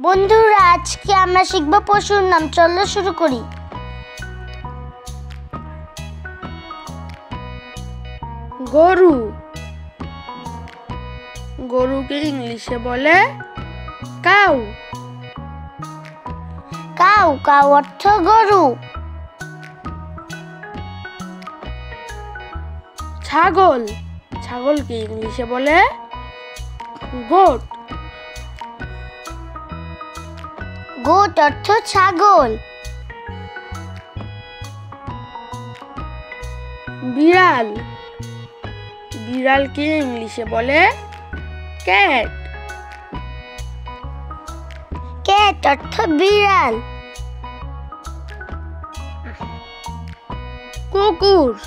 বন্ধুরা, আজকে আমরা শিখব পশুর নাম। চলো শুরু করি। গরু। গরুকে ইংলিশে বলে কাউ। কাউ। কাউ অর্থ গরু। ছাগল। ছাগলকে ইংলিশে বলে গোট। গোট অর্থ ছাগল। বিড়াল। বিড়ালকে ইংলিশে বলে ক্যাট। ক্যাট অর্থ বিড়াল। কুকুর।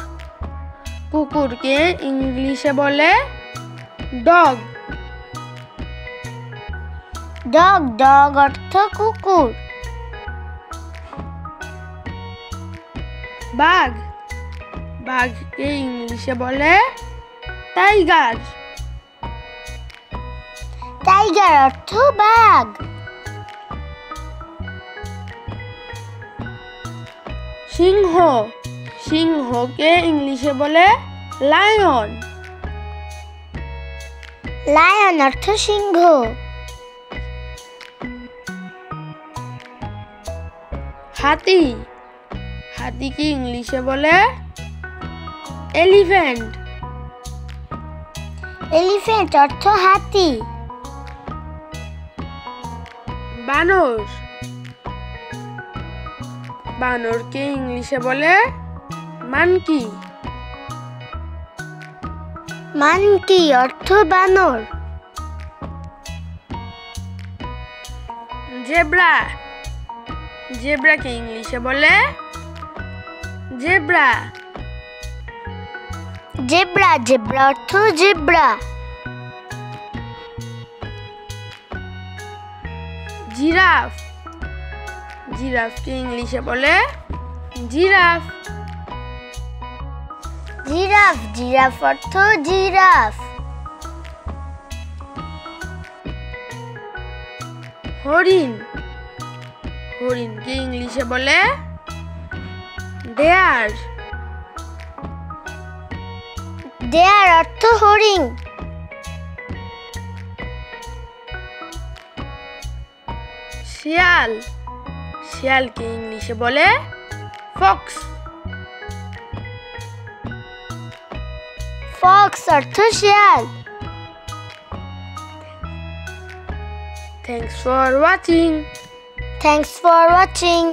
কুকুরকে ইংলিশে বলে ডগ। ডগ। ডগ অর্থ কুকুর। বাঘ। বাঘকে ইংলিশে বলে টাইগার। টাইগার অর্থ বাঘ। সিংহ। সিংহকে ইংলিশে বলে লায়ন। লায়ন অর্থ সিংহ। হাতি। হাতিকে ইংলিশে বলে এলিফ্যান্ট। এলিফ্যান্ট অর্থ হাতি। বানর। বানরকে ইংলিশে বলে মানকি। মানকি অর্থ বানর। জেব্রা। জেব্রাকে ইংলিশে বলে জেব্রা। জেব্রা। জেব্রা অর্থ জেব্রা। জিরাফ। জিরাফকে ইংলিশে বলে জিরাফ। জিরাফ। জিরাফ অর্থ জিরাফ। হরিণ। হরিণকে ইংলিশে বলে ডেয়ার। ডেয়ার অর্থ হরিণ। শিয়াল। শিয়ালকে ইংলিশে বলে ফক্স। ফক্স অর্থ শিয়াল। Thanks for watching. Thanks for watching.